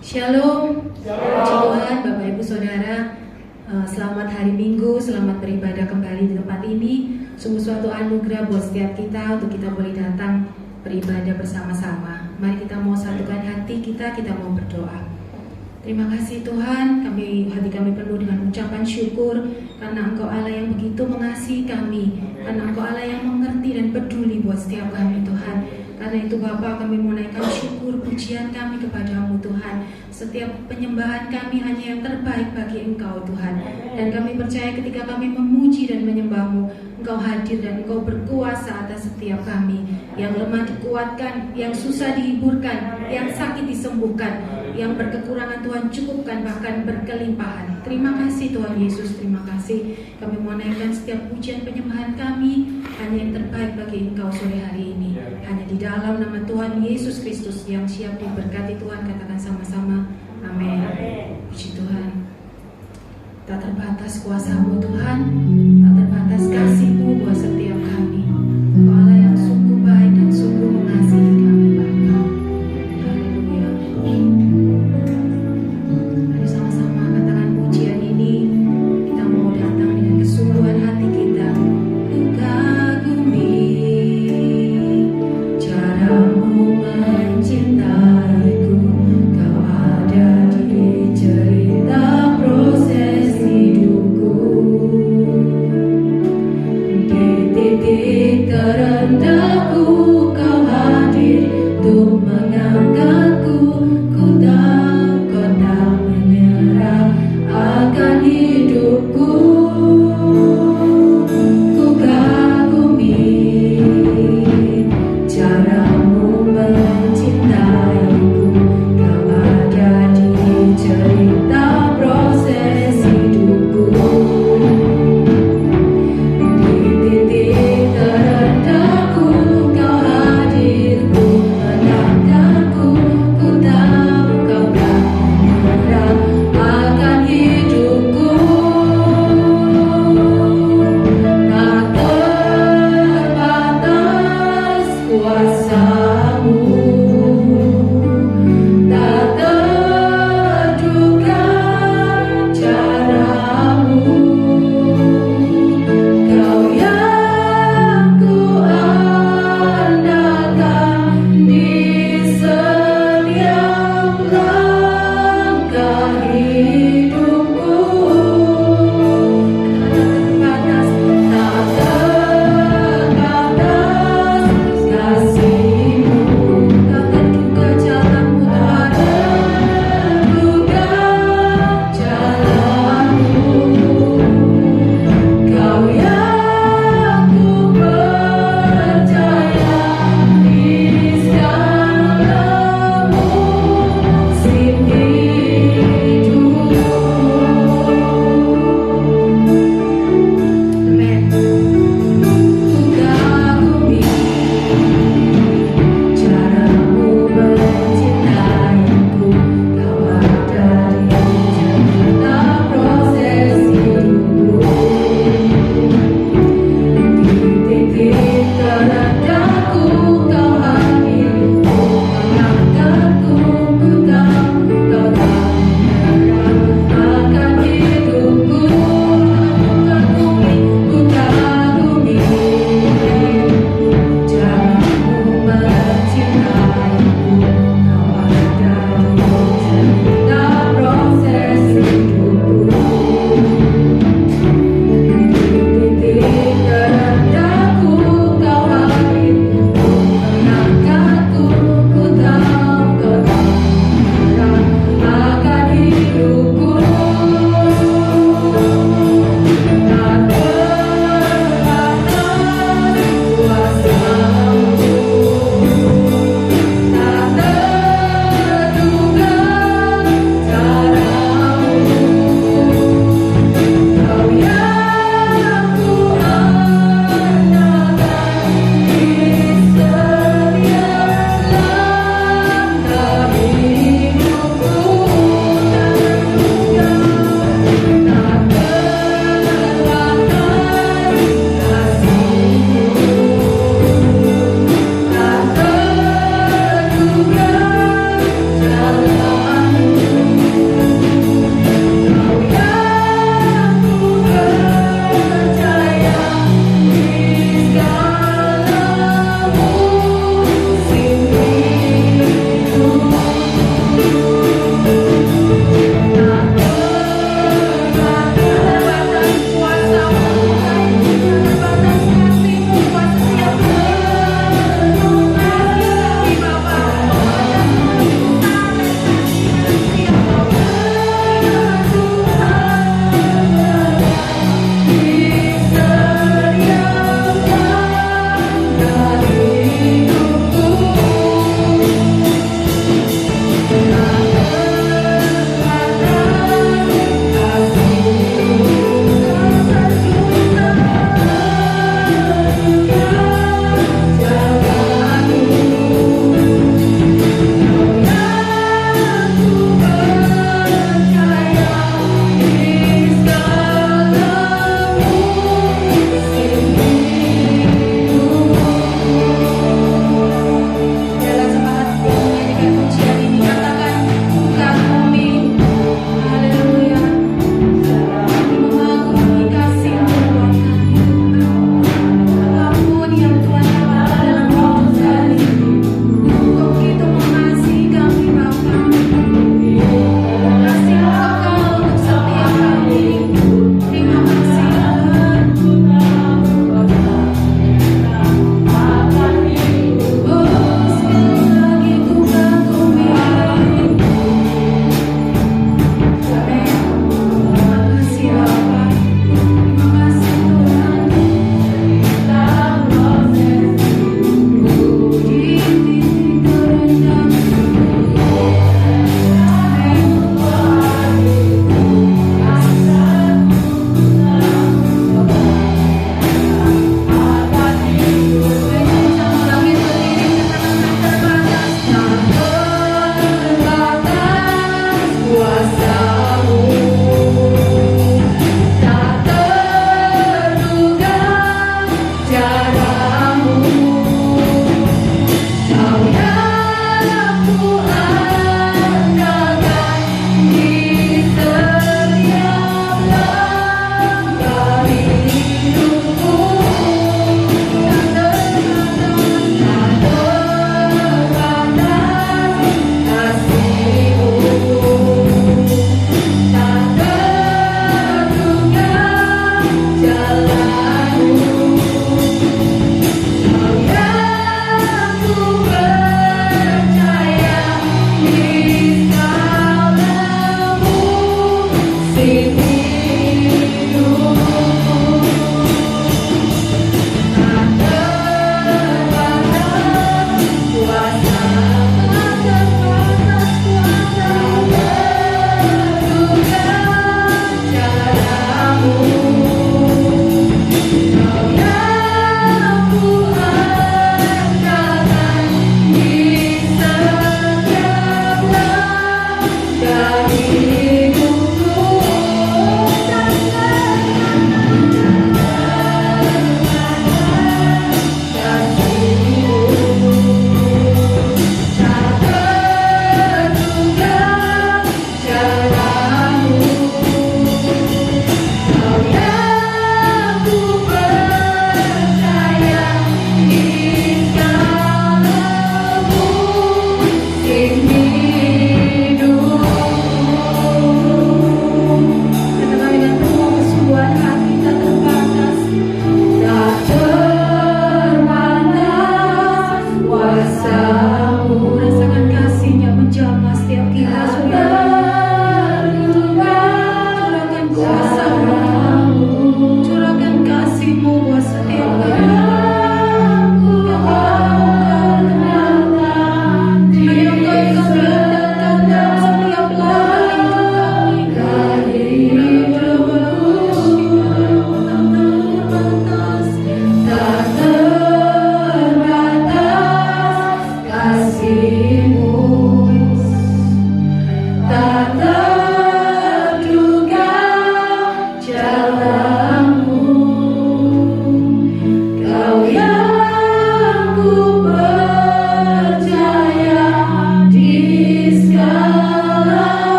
Shalom, puji Tuhan, Bapak Ibu Saudara. Selamat hari Minggu, selamat beribadah kembali di tempat ini. Sungguh suatu anugerah buat setiap kita untuk kita boleh datang beribadah bersama-sama. Mari kita mau satukan hati kita mau berdoa. Terima kasih Tuhan, hati kami penuh dengan ucapan syukur karena Engkau Allah yang begitu mengasihi kami, karena Engkau Allah yang mengerti dan peduli buat setiap kami Tuhan. Karena itu Bapa, kami mau naikkan syukur pujian kami kepadamu Tuhan. Setiap penyembahan kami hanya yang terbaik bagi Engkau Tuhan. Dan kami percaya ketika kami memuji dan menyembahmu, Engkau hadir dan Engkau berkuasa atas setiap kami. Yang lemah dikuatkan, yang susah dihiburkan, yang sakit disembuhkan, yang berkekurangan Tuhan cukupkan, bahkan berkelimpahan. Terima kasih Tuhan Yesus, terima kasih. Kami mau naikkan setiap pujian penyembahan kami hanya yang terbaik bagi Engkau sore hari ini. Hanya di dalam nama Tuhan Yesus Kristus yang siap diberkati Tuhan, katakan sama-sama amin. Puji Tuhan. Tak terbatas kuasa-Mu Tuhan, tak terbatas kasih-Mu buat setiap kami. Engkau Allah yang sungguh baik dan sungguh mengasihi kami Bapa. Haleluya. Mari sama-sama katakan pujian ini. Kita mau datang dengan kesungguhan hati kita. Ku kagumi caramu mencintaiku, Kau ada di cerita proses hidupku. Di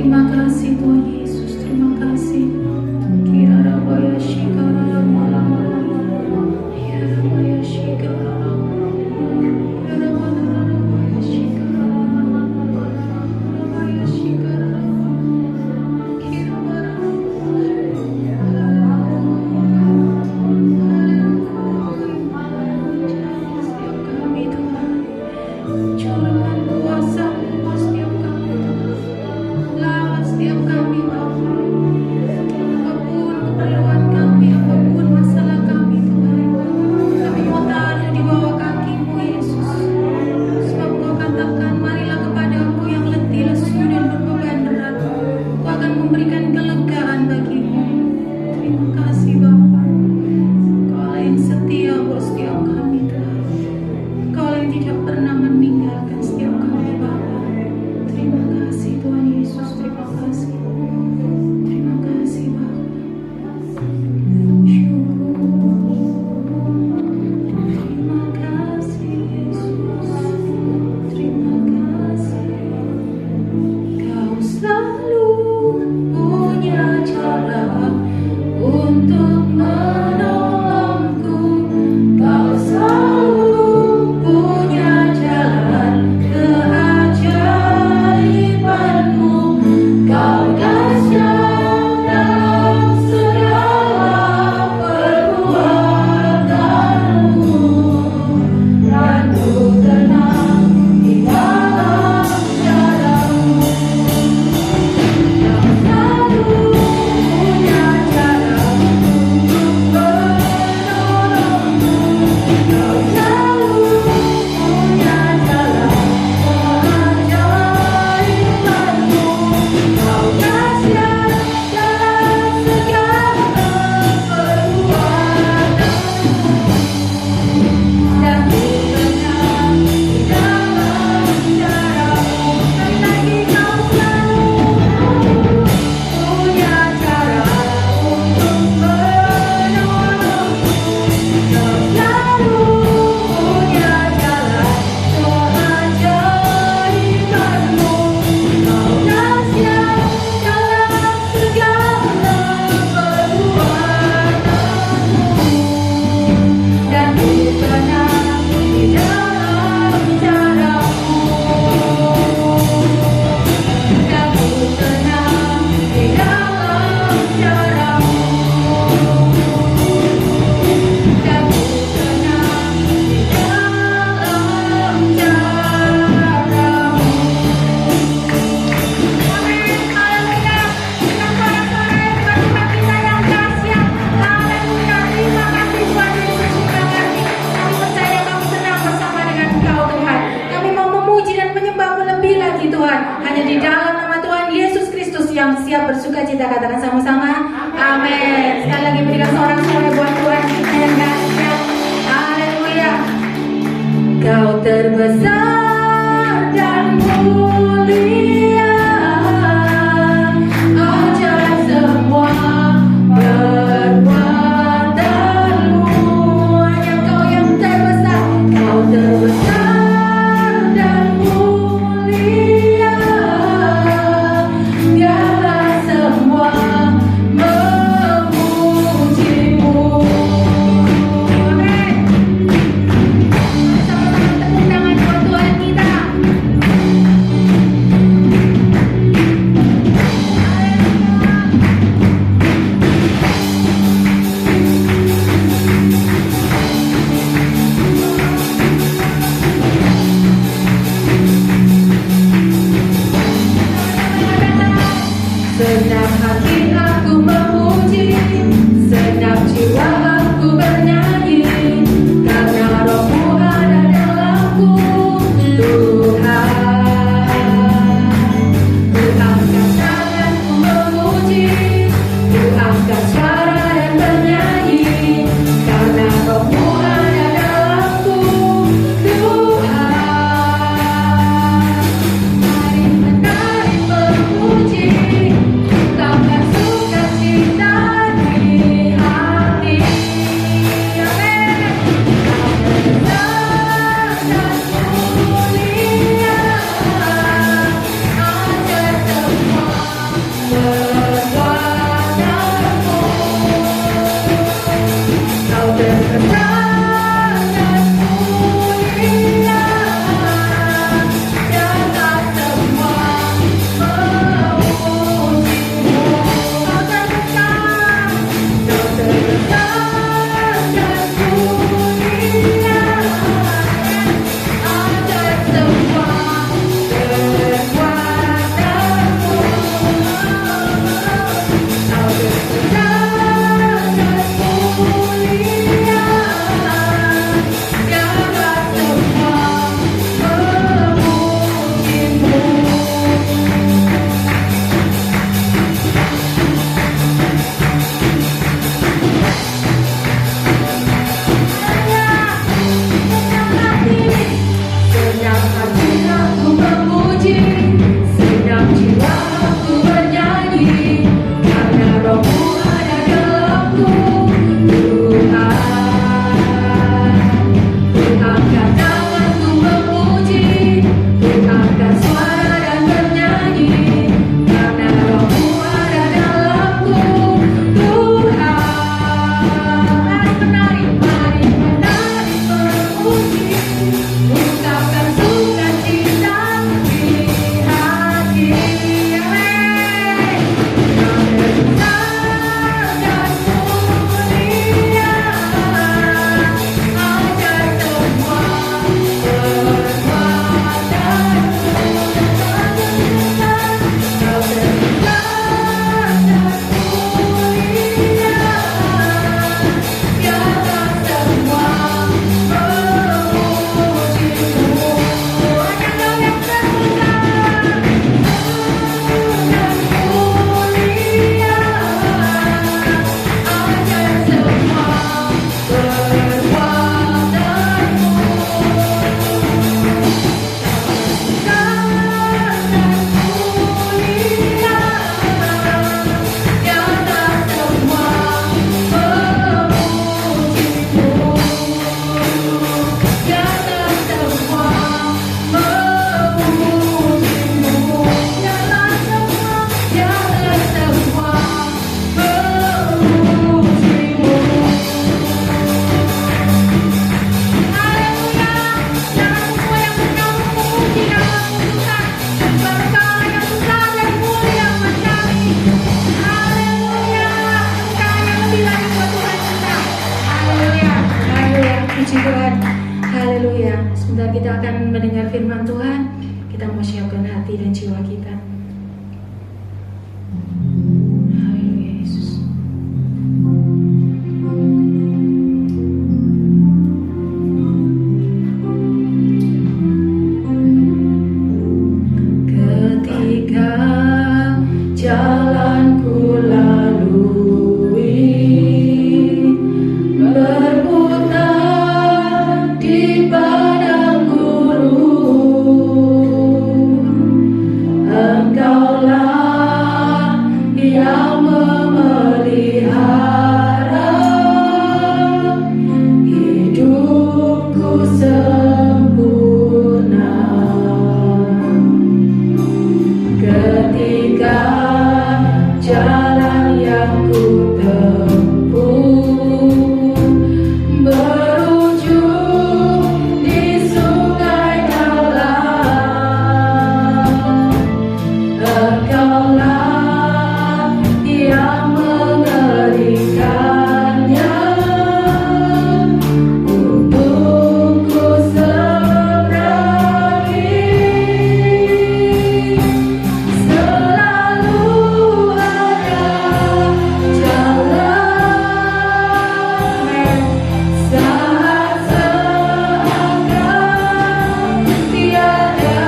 Terima kasih Tuhan Yesus, terima kasih. Kirarabaya shikara mala, kirarabaya shikara, kirarabaya shikara, kirarabaya shikara, setiap kami Tuhan, curahkan kuasa-Mu setiap kami Tuhan, lawan setiap kami Bapa. Apapun keperluan kami, apapun masalah kami Tuhan, kami mau taruh di bawah kaki-Mu Yesus. Sebab Engkau katakan, marilah kepadaku yang letih, lesu dan berbeban berat, Aku akan memberikan kelegaan bagimu. Terima kasih Bapa. Engkau yang setia buat setiap kami Tuhan. Engkau yang tidak pernah meninggalkan setiap kami Bapa. Terima kasih Tuhan Yesus, terima kasih. Terima kasih Bapa. Terima kasih Yesus, terima kasih. Kau selalu punya cara untuk menolongku. Kau selalu punya jalan keajaibanmu. Kau dahsyat dalam segala perbuatanmu, dan ku tenang di dalam caramu. Kau selalu punya cara untuk menolongku. Kau selalu punya jalan keajaibanmu. Kau dahsyat dalam segala perbuatanmu, dan ku tenang di dalam caramu. Sekali lagi, Kau selalu punya cara untuk menolongku. Kau selalu punya jalan keajaibanmu. Kau dahsyat dalam segala perbuatanmu, dan ku tenang di dalam caramu. Dan ku tenang di dalam caramu. Dan ku tenang di dalam caramu. Amin, haleluya. Dengan suara-suara kebangkitan kita yang dahsyat. Haleluya, terima kasih Tuhan Yesus, terima kasih. Kami percaya kami senang bersama dengan Engkau Tuhan. Kami mau memuji dan menyembah-Mu lebih lagi Tuhan. Hanya di dalam nama Tuhan Yesus Kristus yang siap bersuka cita, katakan sama-sama, amin. Sekali lagi berikan sorak-sorai buat Tuhan kita yang dahsyat. Haleluya. Kau terbesar dan mulia, ajaib semua perbuatanmu. Hanya Kau yang terbesar, Kau terbesar dan mulia. Biarlah semua memuji-Mu. Amin. Sama-sama tepuk tangan buat Tuhan kita. Senang hati aku memuji, senang jiwa aku bernyanyi, karena Roh-Mu ada dalamku, Tuhan. Ku angkat tanganku memuji, ku angkat suara dan bernyanyi, karena Roh-Mu ada dalamku, Tuhan. Mari menari memuji, ungkapkan Engkaulah yang memelihara hidupku sempurna. Ketika jalan yang ku tempuh berujung di sungai dalam, Engkaulah yang mengeringkannya untukku seberangi. Selalu ada jalan saat seakan tiada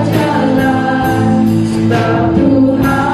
jalan, sebab Tuhan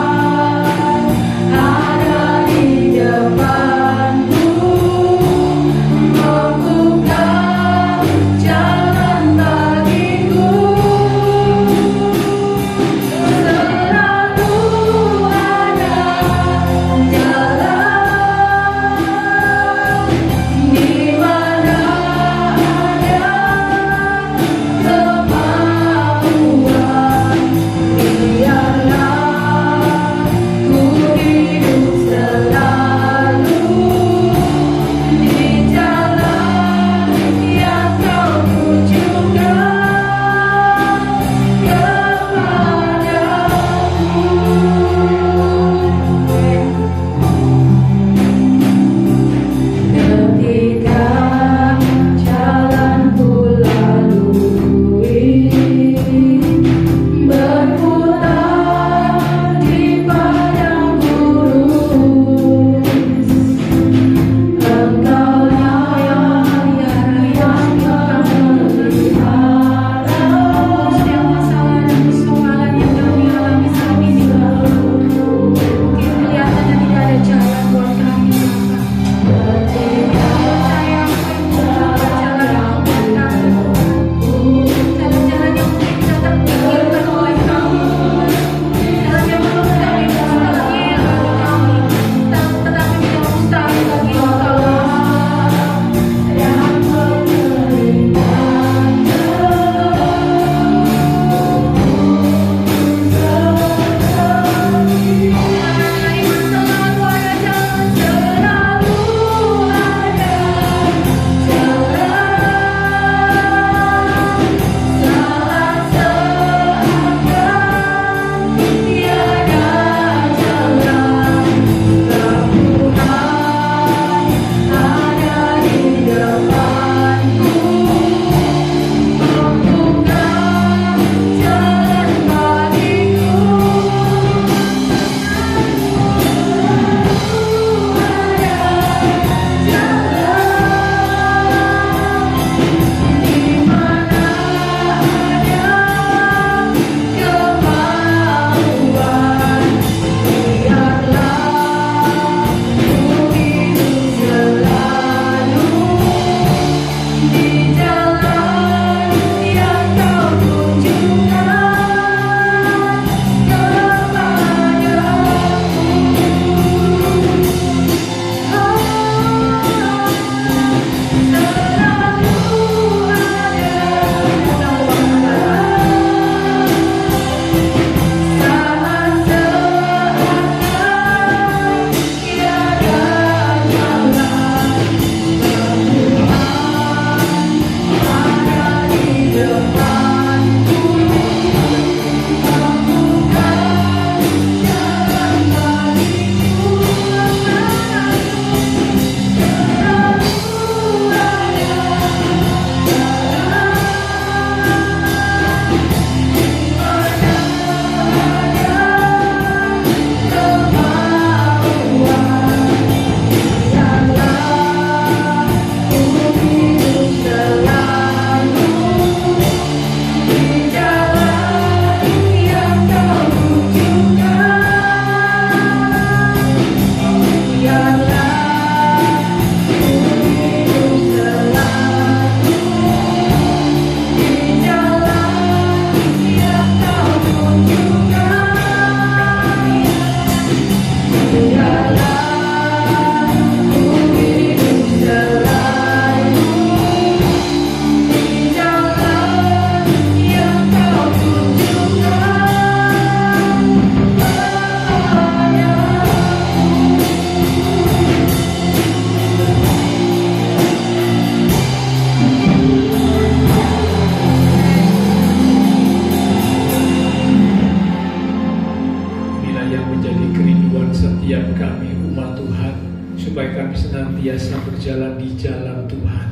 yang menjadi kerinduan setiap kami umat Tuhan, supaya kami senantiasa berjalan di jalan Tuhan,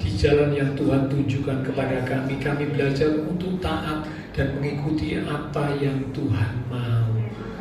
di jalan yang Tuhan tunjukkan kepada kami. Kami belajar untuk taat dan mengikuti apa yang Tuhan mau.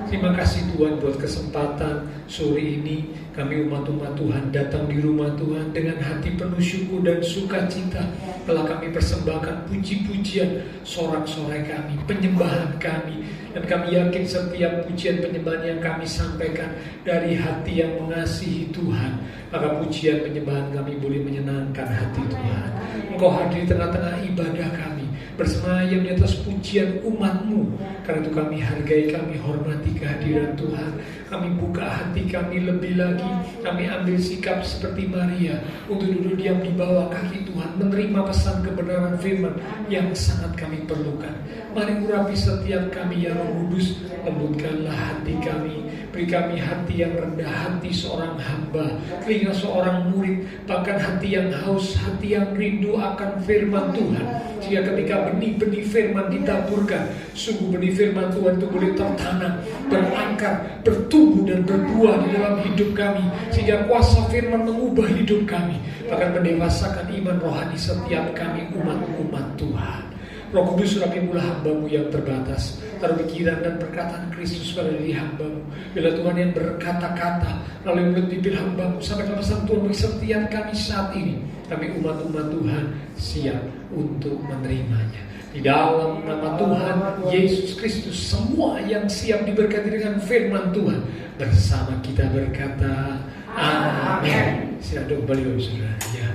Terima kasih Tuhan buat kesempatan sore ini kami umat-umat Tuhan datang di rumah Tuhan dengan hati penuh syukur dan sukacita. Telah kami persembahkan puji-pujian, sorak-sorai kami, penyembahan kami. Dan kami yakin setiap pujian penyembahan yang kami sampaikan dari hati yang mengasihi Tuhan, maka pujian penyembahan kami boleh menyenangkan hati Tuhan. Engkau hadir di tengah-tengah ibadah kami, bersemayam di atas pujian umat-Mu. Karena itu kami hargai, kami hormati kehadiran Tuhan. Kami buka hati kami lebih lagi. Kami ambil sikap seperti Maria untuk duduk diam di bawah kaki Tuhan, menerima pesan kebenaran firman yang sangat kami perlukan. Mari urapi setiap kami, ya Roh Kudus. Lembutkanlah hati kami, beri kami hati yang rendah, hati seorang hamba, telinga seorang murid, bahkan hati yang haus, hati yang rindu akan firman Tuhan. Sehingga ketika benih-benih firman ditaburkan, sungguh benih firman Tuhan itu boleh tertanam, berakar, bertumbuh dan berbuah di dalam hidup kami. Sehingga kuasa firman mengubah hidup kami, bahkan mendewasakan iman rohani setiap kami umat-umat Tuhan. Roh Kudus, rapimulah hamba-Mu yang terbatas. Taruh pikiran dan perkataan Kristus pada diri hamba-Mu. Bila Tuhan yang berkata-kata lalu mulut bibir hamba-Mu, sampai pesan Tuhan bagi setiap kami saat ini. Kami umat-umat Tuhan siap untuk menerimanya. Di dalam nama Tuhan Yesus Kristus, semua yang siap diberkati dengan firman Tuhan bersama kita berkata amin. Silakan kembali Bapak Saudara. Ya.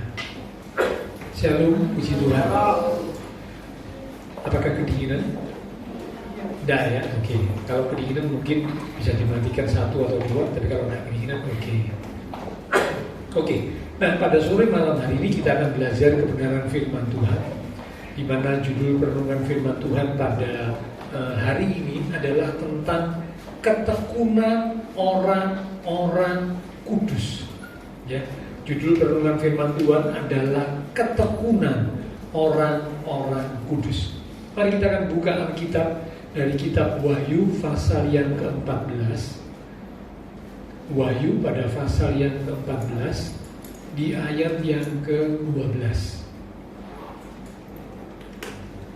Shalom, puji Tuhan. Apakah kedinginan? Tidak ya, oke. Kalau kedinginan mungkin bisa dimatikan satu atau dua, tapi kalau tidak kedinginan, oke. Oke. Nah, pada sore malam hari ini kita akan belajar kebenaran firman Tuhan, di mana judul perenungan firman Tuhan pada hari ini adalah tentang ketekunan orang-orang kudus. Ya, judul perenungan firman Tuhan adalah ketekunan orang-orang kudus. Mari kita akan buka Alkitab dari kitab Wahyu pasal yang ke-14. Wahyu pada pasal yang ke-14 di ayat yang ke-12.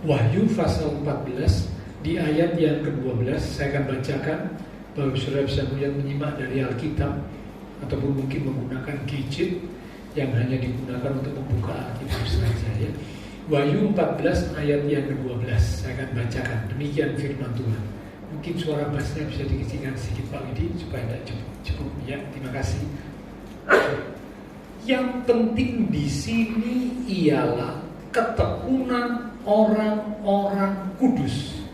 Wahyu pasal 14 di ayat yang ke-12. Saya akan bacakan. Bapak Saudara bisa melihat, menyimak dari Alkitab ataupun mungkin menggunakan gadget yang hanya digunakan untuk membuka Alkitab saja ya. Wahyu 14 ayat yang ke-12. Saya akan bacakan. Demikian firman Tuhan. Mungkin suara bassnya bisa dikecilkan sedikit Pak Widi supaya tidak cukup ya. Terima kasih. Yang penting di sini ialah ketekunan orang-orang kudus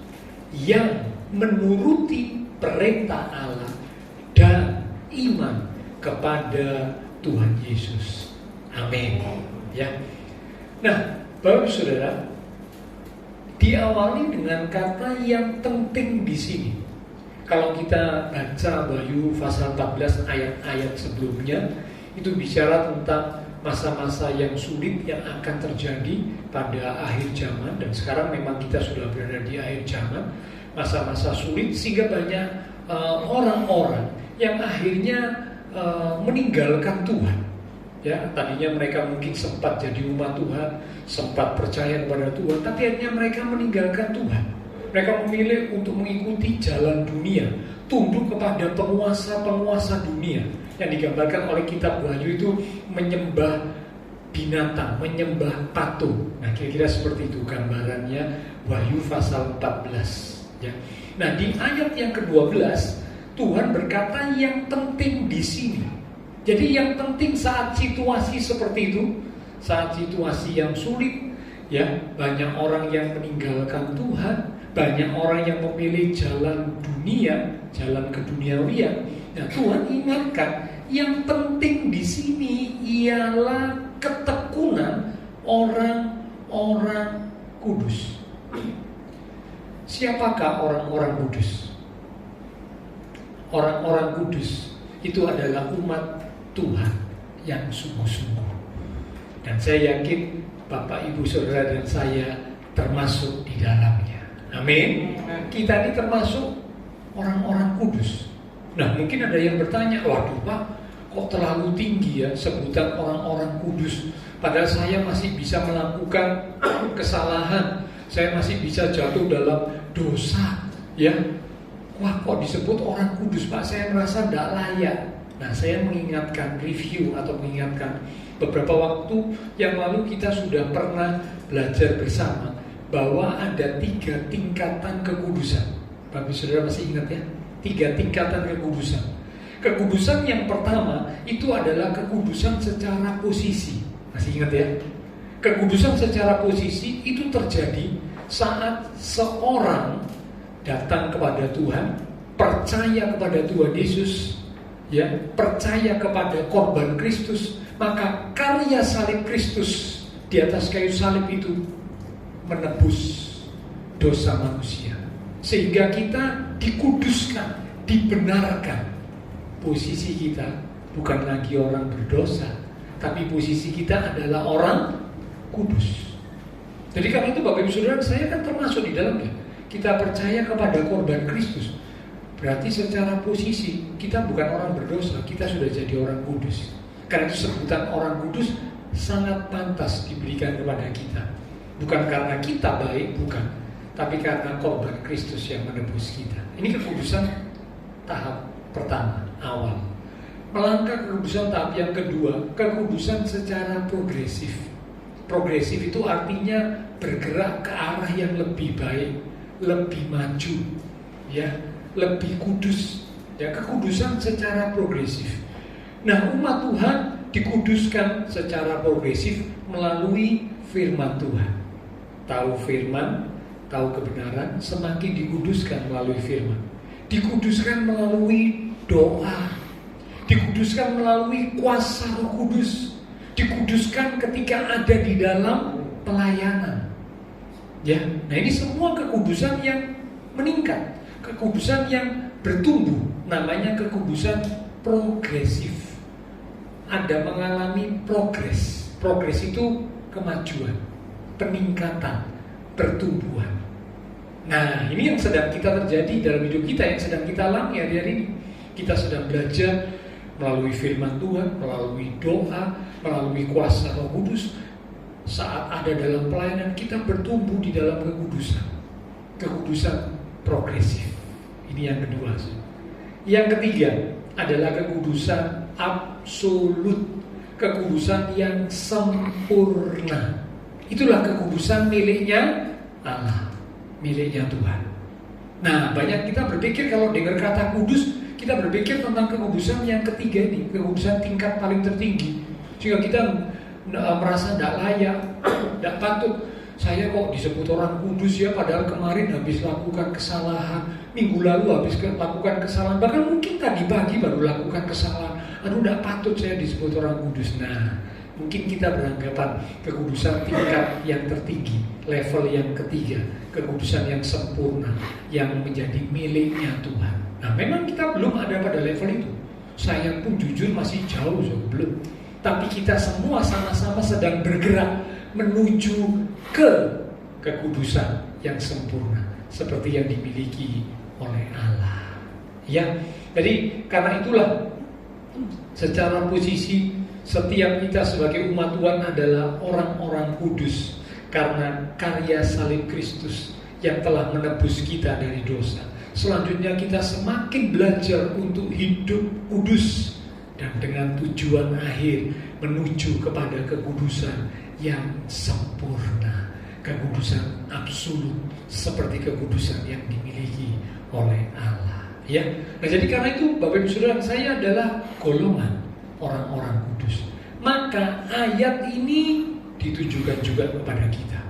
yang menuruti perintah Allah dan iman kepada Tuhan Yesus. Amin. Ya. Nah, Bapak Saudara, diawali dengan kata yang penting di sini. Kalau kita baca Wahyu pasal 14 ayat-ayat sebelumnya, itu bicara tentang masa-masa yang sulit yang akan terjadi pada akhir zaman. Dan sekarang memang kita sudah berada di akhir zaman, masa-masa sulit, sehingga banyak orang-orang yang akhirnya meninggalkan Tuhan. Ya, tadinya mereka mungkin sempat jadi umat Tuhan, sempat percaya kepada Tuhan, tapi akhirnya mereka meninggalkan Tuhan. Mereka memilih untuk mengikuti jalan dunia, tunduk kepada penguasa-penguasa dunia. Yang digambarkan oleh kitab Wahyu itu menyembah binatang, menyembah patung. Nah, kira-kira seperti itu gambarannya Wahyu pasal 14 ya. Nah, di ayat yang ke-12 Tuhan berkata yang penting di sini. Jadi yang penting saat situasi seperti itu, saat situasi yang sulit ya, banyak orang yang meninggalkan Tuhan, banyak orang yang memilih jalan dunia, jalan keduniawian. Nah, Tuhan ingatkan yang penting di sini ialah ketekunan orang-orang kudus. Siapakah orang-orang kudus? Orang-orang kudus itu adalah umat Tuhan yang sungguh-sungguh. Dan saya yakin Bapak, Ibu, Saudara dan saya termasuk di dalamnya. Amin. Kita ini termasuk orang-orang kudus. Nah, mungkin ada yang bertanya, waduh Pak, kok terlalu tinggi ya sebutan orang-orang kudus, padahal saya masih bisa melakukan kesalahan, saya masih bisa jatuh dalam dosa, ya. Wah, kok disebut orang kudus Pak, saya merasa tidak layak. Nah, saya mengingatkan beberapa waktu yang lalu kita sudah pernah belajar bersama bahwa ada 3 tingkatan kekudusan. Bapak Saudara masih ingat ya? 3 tingkatan kekudusan. Kekudusan yang pertama itu adalah kekudusan secara posisi. Masih ingat ya? Kekudusan secara posisi itu terjadi saat seorang datang kepada Tuhan, percaya kepada Tuhan Yesus, ya, percaya kepada korban Kristus, maka karya salib Kristus di atas kayu salib itu menebus dosa manusia, sehingga kita dikuduskan, dibenarkan. Posisi kita bukan lagi orang berdosa, tapi posisi kita adalah orang kudus. Jadi karena itu Bapak Ibu Saudara, saya kan termasuk di dalamnya. Kita percaya kepada korban Kristus, berarti secara posisi kita bukan orang berdosa, kita sudah jadi orang kudus. Karena itu sebutan orang kudus sangat pantas diberikan kepada kita. Bukan karena kita baik, bukan, tapi karena korban Kristus yang menebus kita. Ini kekudusan tahap pertama, awal. Melangkah kekudusan tahap yang kedua, kekudusan secara progresif. Progresif itu artinya bergerak ke arah yang lebih baik, lebih maju, ya, lebih kudus, ya, kekudusan secara progresif. Nah, umat Tuhan dikuduskan secara progresif melalui firman Tuhan. Tahu firman, tahu kebenaran, semakin dikuduskan melalui firman. Dikuduskan melalui doa, dikuduskan melalui kuasa Roh Kudus, dikuduskan ketika ada di dalam pelayanan. Ya, nah ini semua kekudusan yang meningkat, kekudusan yang bertumbuh, namanya kekudusan progresif. Ada mengalami progres. Progres itu kemajuan, peningkatan, pertumbuhan. Nah, ini yang sedang kita terjadi dalam hidup kita, yang sedang kita alami hari-hari ini. Kita sedang belajar melalui firman Tuhan, melalui doa, melalui kuasa Roh Kudus. Saat ada dalam pelayanan, kita bertumbuh di dalam kekudusan. Kekudusan progresif. Ini yang kedua. Yang ketiga adalah kekudusan absolut, kekudusan yang sempurna. Itulah kekudusan miliknya Allah, miliknya Tuhan. Nah, banyak kita berpikir kalau dengar kata kudus, kita berpikir tentang kekudusan yang ketiga ini, kekudusan tingkat paling tertinggi. Sehingga kita merasa tidak layak, tidak patut. Saya kok disebut orang kudus ya, padahal kemarin habis lakukan kesalahan, minggu lalu habis lakukan kesalahan, bahkan mungkin tadi pagi baru lakukan kesalahan. Aduh, tidak patut saya disebut orang kudus. Nah, mungkin kita beranggapan kekudusan tingkat yang tertinggi, level yang ketiga, kekudusan yang sempurna, yang menjadi miliknya Tuhan. Nah, memang kita belum ada pada level itu. Saya pun jujur masih jauh, belum. Tapi kita semua sama-sama sedang bergerak menuju ke kekudusan yang sempurna, seperti yang dimiliki oleh Allah. Ya, jadi karena itulah secara posisi setiap kita sebagai umat Tuhan adalah orang-orang kudus karena karya salib Kristus yang telah menebus kita dari dosa. Selanjutnya kita semakin belajar untuk hidup kudus dan dengan tujuan akhir menuju kepada kekudusan yang sempurna, kekudusan absolut seperti kekudusan yang dimiliki oleh Allah. Ya, nah jadi karena itu Bapak Ibu Saudara, saya adalah golongan orang-orang kudus. Maka ayat ini ditujukan juga kepada kita.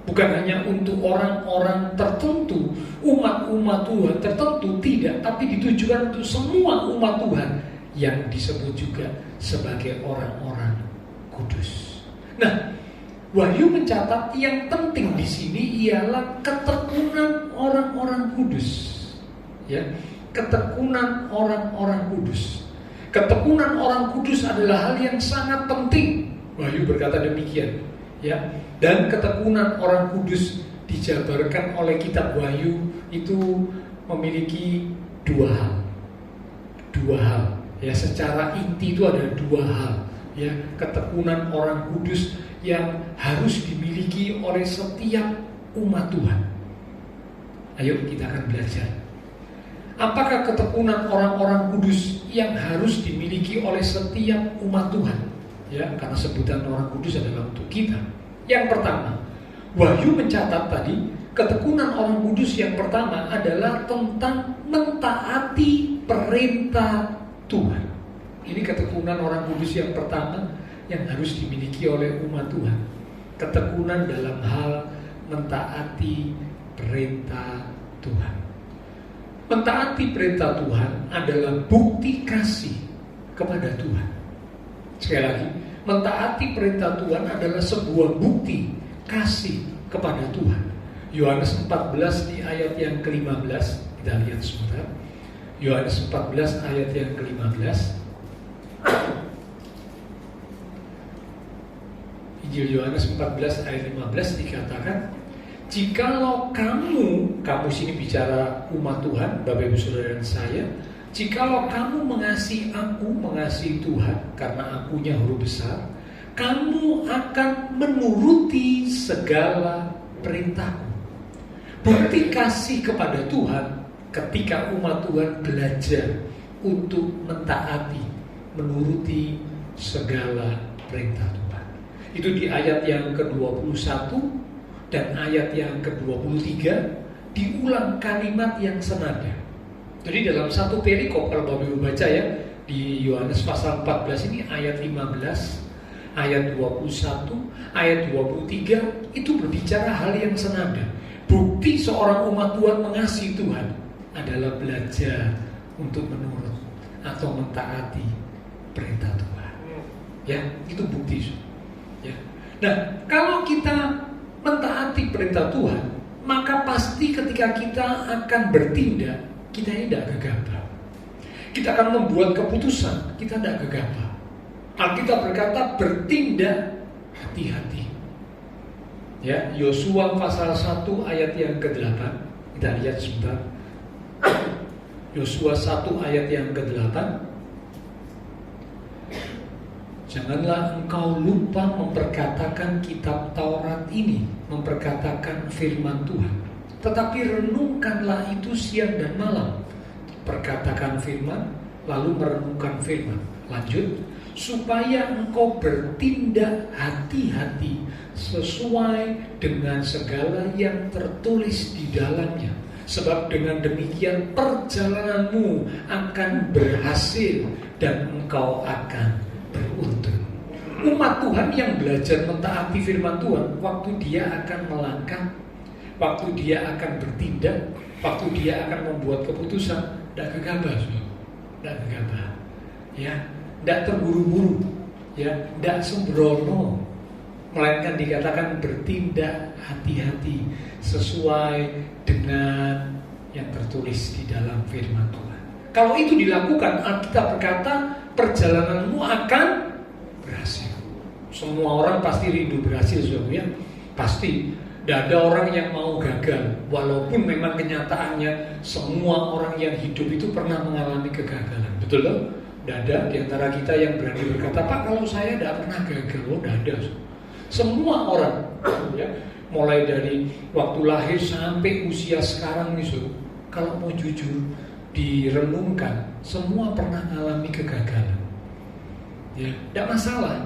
Bukan hanya untuk orang-orang tertentu, umat-umat Tuhan tertentu, tidak, tapi ditujukan untuk semua umat Tuhan yang disebut juga sebagai orang-orang kudus. Nah, Wahyu mencatat yang penting di sini ialah ketekunan orang-orang kudus. Ya, ketekunan orang-orang kudus. Ketekunan orang kudus adalah hal yang sangat penting. Wahyu berkata demikian, ya. Dan ketekunan orang kudus dijabarkan oleh kitab Wahyu itu memiliki dua hal. Ya, secara inti itu ada dua hal. Ya, ketekunan orang kudus yang harus dimiliki oleh setiap umat Tuhan. Ayo kita akan belajar. Apakah ketekunan orang-orang kudus yang harus dimiliki oleh setiap umat Tuhan? Ya, karena sebutan orang kudus adalah untuk kita. Yang pertama, Wahyu mencatat tadi, ketekunan orang kudus yang pertama adalah tentang mentaati perintah Tuhan. Ini ketekunan orang kudus yang pertama yang harus dimiliki oleh umat Tuhan. Ketekunan dalam hal mentaati perintah Tuhan. Mentaati perintah Tuhan adalah bukti kasih kepada Tuhan. Sekali lagi, mentaati perintah Tuhan adalah sebuah bukti kasih kepada Tuhan. Yohanes 14 di ayat yang ke-15, kita lihat sebentar. Yohanes 14 ayat yang ke-15. Injil Yohanes 14 ayat 15 dikatakan, jikalau kamu sini bicara umat Tuhan, Bapak Ibu Saudara dan saya, jikalau kamu mengasihi aku, mengasihi Tuhan, karena akunya huruf besar, kamu akan menuruti segala perintahku. Bukti kasih kepada Tuhan ketika umat Tuhan belajar untuk mentaati, menuruti segala perintah Tuhan. Itu di ayat yang ke-21 dan ayat yang ke-23 diulang kalimat yang senada. Jadi dalam satu perikop, kalau Bapak Ibu baca ya, di Yohanes pasal 14 ini ayat 15, ayat 21, ayat 23 itu berbicara hal yang senada. Bukti seorang umat Tuhan mengasihi Tuhan adalah belajar untuk menurut atau mentaati perintah Tuhan. Ya, itu bukti. Ya. Nah, kalau kita mentaati perintah Tuhan, maka pasti ketika kita akan bertindak, kita tidak gegabah. Kita akan membuat keputusan, kita tidak gegabah. Alkitab berkata bertindak hati-hati. Ya, Yosua pasal 1 ayat yang ke-8. Kita lihat sebentar. Yosua 1 ayat yang ke-8. Janganlah engkau lupa memperkatakan kitab Taurat ini, memperkatakan firman Tuhan. Tetapi renungkanlah itu siang dan malam. Perkatakan firman, lalu merenungkan firman. Lanjut, supaya engkau bertindak hati-hati sesuai dengan segala yang tertulis di dalamnya. Sebab dengan demikian perjalananmu akan berhasil dan engkau akan beruntung. Umat Tuhan yang belajar mentaati firman Tuhan, waktu dia akan melangkah, waktu dia akan bertindak, waktu dia akan membuat keputusan, tidak gegabah, tidak gegabah, ya, tidak terburu-buru, ya, tidak sembrono, melainkan dikatakan bertindak hati-hati sesuai dengan yang tertulis di dalam firman Tuhan. Kalau itu dilakukan, Alkitab berkata perjalananmu akan berhasil. Semua orang pasti rindu berhasil, ya, pasti. Tidak ada orang yang mau gagal, walaupun memang kenyataannya semua orang yang hidup itu pernah mengalami kegagalan. Betul loh? Tidak ada di antara kita yang berani berkata, Pak, kalau saya tidak pernah gagal. Oh, tidak ada. Semua orang, ya, mulai dari waktu lahir sampai usia sekarang nih, kalau mau jujur direnungkan, semua pernah mengalami kegagalan. Ya, tidak masalah.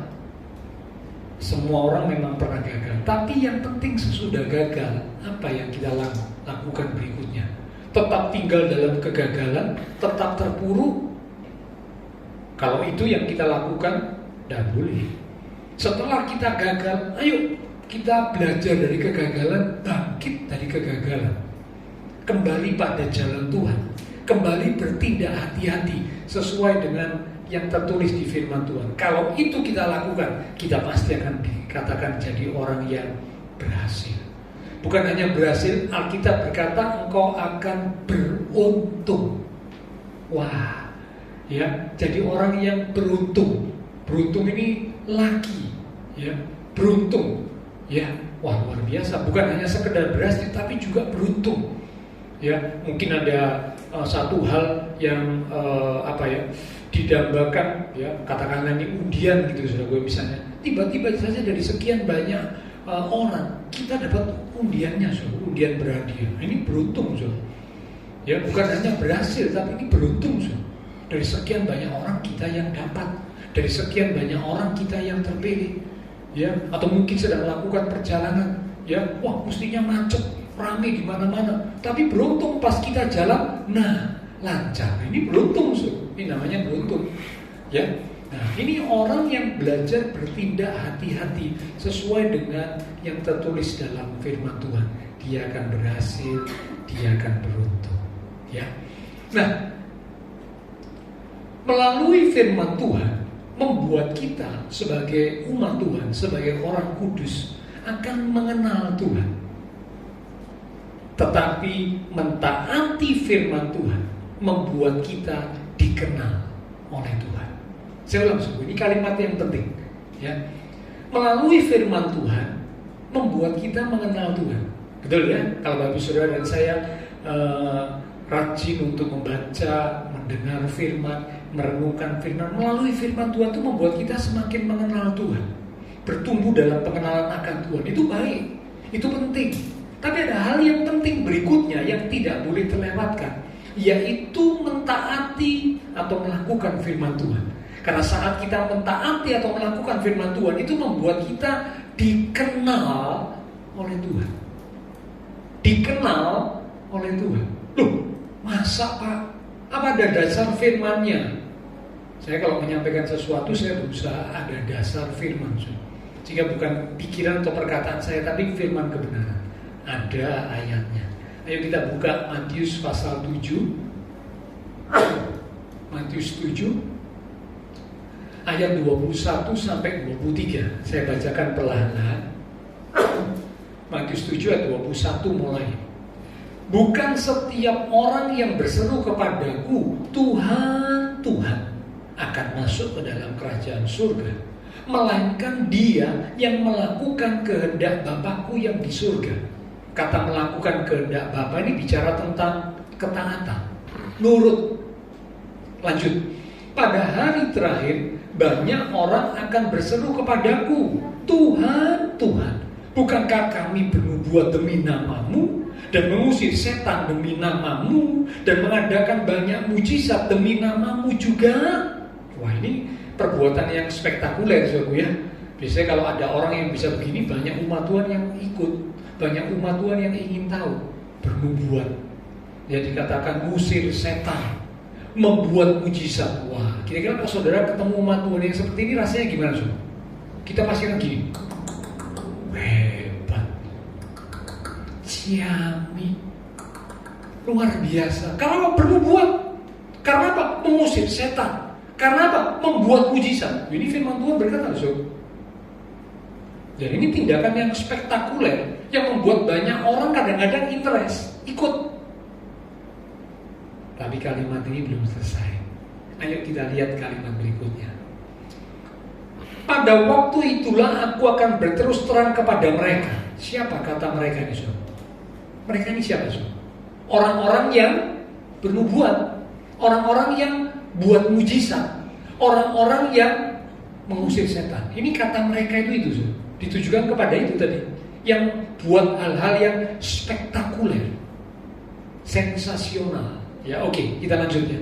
Semua orang memang pernah gagal. Tapi yang penting sesudah gagal, apa yang kita lakukan berikutnya? Tetap tinggal dalam kegagalan, tetap terpuruk. Kalau itu yang kita lakukan, tidak boleh. Setelah kita gagal, ayo kita belajar dari kegagalan, bangkit dari kegagalan, kembali pada jalan Tuhan, kembali bertindak hati-hati sesuai dengan yang tertulis di firman Tuhan. Kalau itu kita lakukan, kita pasti akan dikatakan jadi orang yang berhasil. Bukan hanya berhasil, Alkitab berkata engkau akan beruntung. Wah, ya, jadi orang yang beruntung. Beruntung ini laki, ya, beruntung, ya, wah, luar biasa. Bukan hanya sekedar berhasil, tapi juga beruntung. Ya, mungkin ada satu hal yang didambakan, ya katakanlah ini undian gitu saudara gue misalnya, tiba-tiba saja dari sekian banyak orang kita dapat undiannya, saudara, undian berhadiah. Ini beruntung, saudara. Ya bukan hanya berhasil, tapi ini beruntung, saudara. Dari sekian banyak orang kita yang dapat, dari sekian banyak orang kita yang terpilih, ya atau mungkin sedang melakukan perjalanan, ya wah mestinya macet, ramai di mana-mana, tapi beruntung pas kita jalan, nah lancar. Ini beruntung, saudara. Ini namanya beruntung, ya. Nah, ini orang yang belajar bertindak hati-hati sesuai dengan yang tertulis dalam firman Tuhan. Dia akan berhasil, dia akan beruntung, ya. Nah, melalui firman Tuhan membuat kita sebagai umat Tuhan, sebagai orang kudus akan mengenal Tuhan. Tetapi mentaati firman Tuhan membuat kita dikenal oleh Tuhan. Saya ulang sungguh, ini kalimat yang penting, ya. Melalui firman Tuhan membuat kita mengenal Tuhan. Betul ya? Kalau Bapak Saudara dan saya rajin untuk membaca, mendengar firman, merenungkan firman, melalui firman Tuhan itu membuat kita semakin mengenal Tuhan, bertumbuh dalam pengenalan akan Tuhan. Itu baik, itu penting. Tapi ada hal yang penting berikutnya yang tidak boleh terlewatkan, yaitu mentaati atau melakukan firman Tuhan. Karena saat kita mentaati atau melakukan firman Tuhan, itu membuat kita dikenal oleh Tuhan. Dikenal oleh Tuhan. Loh, masa Pak? Apa ada dasar firman-Nya? Saya kalau menyampaikan sesuatu, saya berusaha ada dasar firman. Jika bukan pikiran atau perkataan saya, tapi firman kebenaran. Ada ayatnya. Ayo kita buka Matius pasal 7. Matius 7 ayat 21 sampai 23. Saya bacakan perlahan-lahan. Matius 7 ayat 21 mulai. Bukan setiap orang yang berseru kepadaku, Tuhan, Tuhan, akan masuk ke dalam kerajaan surga, melainkan dia yang melakukan kehendak Bapakku yang di surga. Kata melakukan kehendak Bapa ini bicara tentang ketaatan, nurut. Lanjut. Pada hari terakhir banyak orang akan berseru kepadaku, Tuhan, Tuhan, bukankah kami bernubuat demi namamu dan mengusir setan demi namamu dan mengadakan banyak mujizat demi namamu juga? Wah, ini perbuatan yang spektakuler, saudara ya. Biasanya kalau ada orang yang bisa begini, banyak umat Tuhan yang ikut, banyak umat Tuhan yang ingin tahu. Bernubuat, ya dikatakan ngusir setan, membuat mujizat. Wah, kira-kira kalau saudara ketemu umat Tuhan yang seperti ini, rasanya gimana, saudara? Kita pasti kan gini, hebat, ciami, luar biasa. Karena apa? Bernubuat. Karena apa? Mengusir setan. Karena apa? Membuat mujizat. Ini firman Tuhan berkata, saudara. Dan ini tindakan yang spektakuler, yang membuat banyak orang kadang-kadang interest, ikut. Tapi kalimat ini belum selesai. Ayo kita lihat kalimat berikutnya. Pada waktu itulah aku akan berterus terang kepada mereka. Siapa kata mereka ini, saudara? Mereka ini siapa, saudara? Orang-orang yang bernubuat, orang-orang yang buat mujizat, orang-orang yang mengusir setan. Ini kata mereka itu, saudara. Ditujukan kepada itu tadi, yang buat hal-hal yang spektakuler, sensasional. Ya, oke, kita lanjutnya.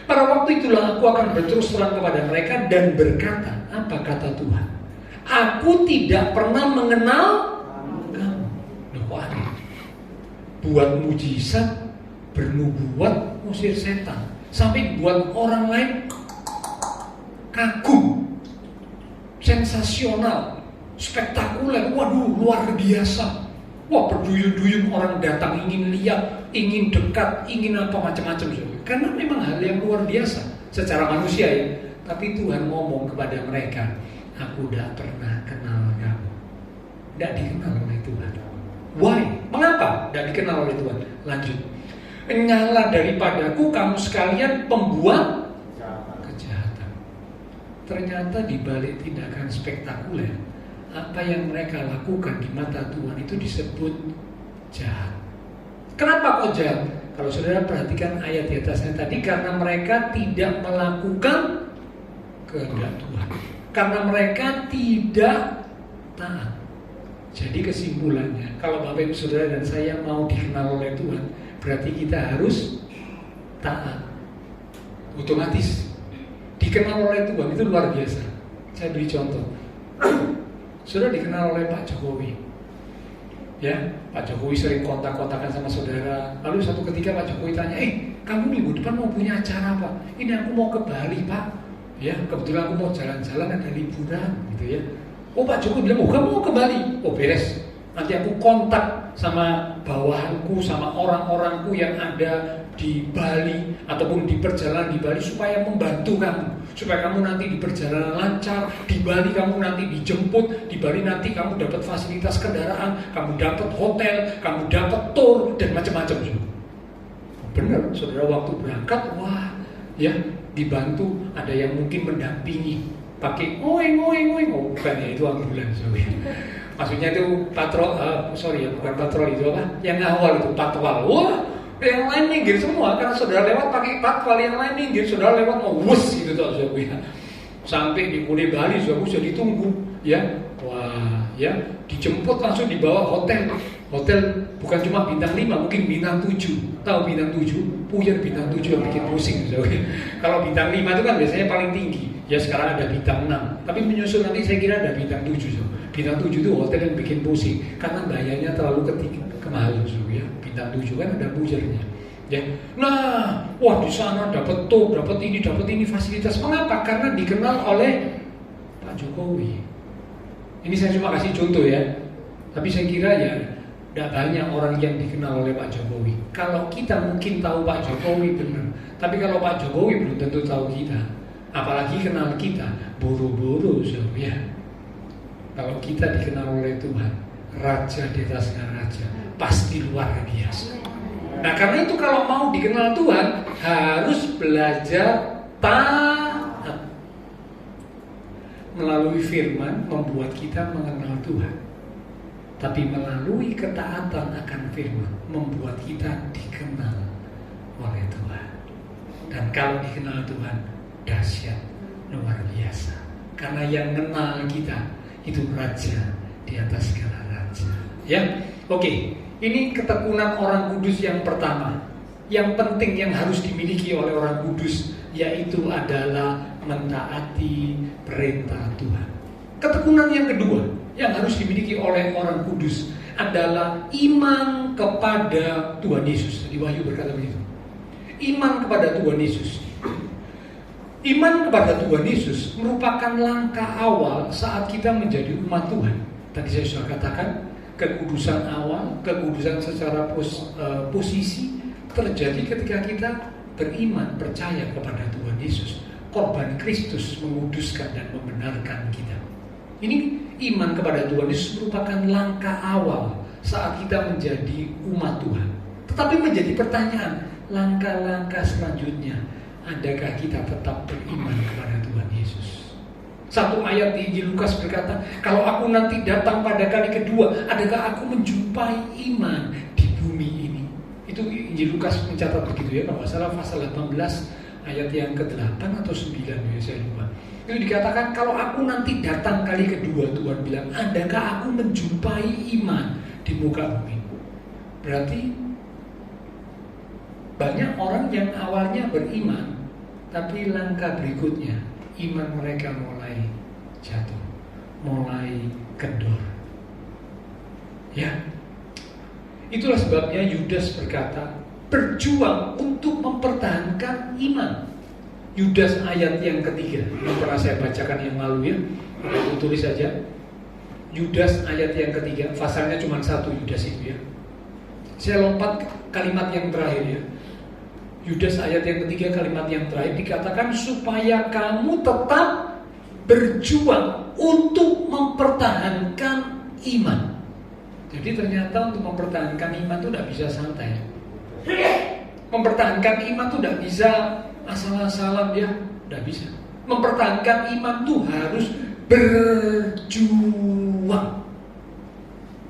Pada waktu itulah aku akan berterus terang kepada mereka dan berkata, apa kata Tuhan? Aku tidak pernah mengenal kamu. Loh, kok aneh? Buat mujizat, bernubuat, usir setan, sampai buat orang lain kagum, sensasional, spektakuler. Waduh, luar biasa. Wah, berduyun-duyun orang datang ingin lihat, ingin dekat, ingin apa macam-macam. Karena memang hal yang luar biasa secara manusia ya. Tapi Tuhan ngomong kepada mereka, aku tidak pernah kenal kamu. Tidak dikenal oleh Tuhan. Why? Mengapa tidak dikenal oleh Tuhan? Lanjut. Nyala daripadaku kamu sekalian pembuat kejahatan. Ternyata di balik tindakan spektakuler, apa yang mereka lakukan di mata Tuhan itu disebut jahat. Kenapa kok jahat? Kalau saudara perhatikan ayat di atasnya tadi, karena mereka tidak melakukan kehendak Tuhan, karena mereka tidak taat. Jadi kesimpulannya, kalau Bapak Ibu Saudara dan saya mau dikenal oleh Tuhan, berarti kita harus taat. Otomatis dikenal oleh Tuhan itu luar biasa. Saya beri contoh. Saudara dikenal oleh Pak Jokowi, ya, Pak Jokowi sering kontak-kontakan sama saudara. Lalu suatu ketika Pak Jokowi tanya, kamu minggu depan mau punya acara Pak? Ini aku mau ke Bali Pak. Ya, kebetulan aku mau jalan-jalan, ada liburan gitu ya. Oh, Pak Jokowi bilang, kamu mau ke Bali? Oh, beres. Nanti aku kontak sama bawahanku, sama orang-orangku yang ada di Bali ataupun di perjalanan di Bali supaya membantu kamu, supaya kamu nanti di perjalanan lancar. Di Bali kamu nanti dijemput, di Bali nanti kamu dapat fasilitas kendaraan, kamu dapat hotel, kamu dapat tour dan macam-macam. Benar, saudara, waktu berangkat, wah, ya, dibantu. Ada yang mungkin mendampingi, pakai oeng, oh bukan ya, itu ambulans. Maksudnya itu bukan patroli, itu apa? Yang awal itu patwal. Wah, yang lain minggir semua karena saudara lewat pakai patwal, yang lain minggir, saudara lewat mau wus gitu tuh saudara ya. Sampai di Kude Bali saudara sudah ditunggu, ya. Wah, ya, dijemput langsung dibawa hotel. Hotel bukan cuma bintang 5, mungkin bintang 7. Tahu bintang 7? Puyer bintang 7 yang bikin pusing saudara. Kalau bintang 5 itu kan biasanya paling tinggi. Ya sekarang ada bintang 6. Tapi menyusul nanti saya kira ada bintang 7 saudara. Bintang 7 itu hotel yang bikin pusing karena bayarnya terlalu kemahalan ya. Bintang 7 kan ada buzernya. Ya. Nah, wah di sana dapat tour, dapat ini fasilitas. Mengapa? Karena dikenal oleh Pak Jokowi. Ini saya cuma kasih contoh ya. Tapi saya kira ya tidak banyak orang yang dikenal oleh Pak Jokowi. Kalau kita mungkin tahu Pak Jokowi benar, tapi kalau Pak Jokowi belum tentu tahu kita. Apalagi kenal kita, buru-buru ya. Kalau kita dikenal oleh Tuhan, Raja di atas raja, pasti luar biasa. Nah karena itu kalau mau dikenal Tuhan, harus belajar taat. Melalui firman membuat kita mengenal Tuhan. Tapi melalui ketaatan akan firman membuat kita dikenal oleh Tuhan. Dan kalau dikenal Tuhan, dahsyat, luar biasa. Karena yang kenal kita itu raja di atas segala raja. Ya, oke. Ini ketekunan orang kudus yang pertama, yang penting yang harus dimiliki oleh orang kudus, yaitu adalah mentaati perintah Tuhan. Ketekunan yang kedua yang harus dimiliki oleh orang kudus adalah iman kepada Tuhan Yesus. Di Wahyu berkata begitu. Iman kepada Tuhan Yesus. Iman kepada Tuhan Yesus merupakan langkah awal saat kita menjadi umat Tuhan. Tadi saya sudah katakan, kekudusan awal, kekudusan secara posisi terjadi ketika kita beriman, percaya kepada Tuhan Yesus. Korban Kristus menguduskan dan membenarkan kita. Ini iman kepada Tuhan Yesus merupakan langkah awal saat kita menjadi umat Tuhan. Tetapi menjadi pertanyaan, langkah-langkah selanjutnya, adakah kita tetap beriman kepada Tuhan Yesus? Satu ayat di Injil Lukas berkata, kalau aku nanti datang pada kali kedua, adakah aku menjumpai iman di bumi ini? Itu Injil Lukas mencatat begitu ya, kalau nggak salah pasal 18 ayat yang ke-8 atau 9 ya, saya lupa. Itu dikatakan kalau aku nanti datang kali kedua, Tuhan bilang, adakah aku menjumpai iman di muka bumi? Berarti banyak orang yang awalnya beriman, tapi langkah berikutnya iman mereka mulai jatuh, mulai kendor. Ya, itulah sebabnya Yudas berkata, berjuang untuk mempertahankan iman. Yudas ayat yang ketiga, yang pernah saya bacakan yang lalu ya, aku tulis saja. Yudas ayat yang ketiga, pasalnya cuma satu Yudas itu ya. Saya lompat kalimat yang terakhir ya. Yudas ayat yang ketiga kalimat yang terakhir dikatakan supaya kamu tetap berjuang untuk mempertahankan iman. Jadi ternyata untuk mempertahankan iman itu tidak bisa santai. Mempertahankan iman itu tidak bisa asal-asalan ya, tidak bisa. Mempertahankan iman itu harus berjuang.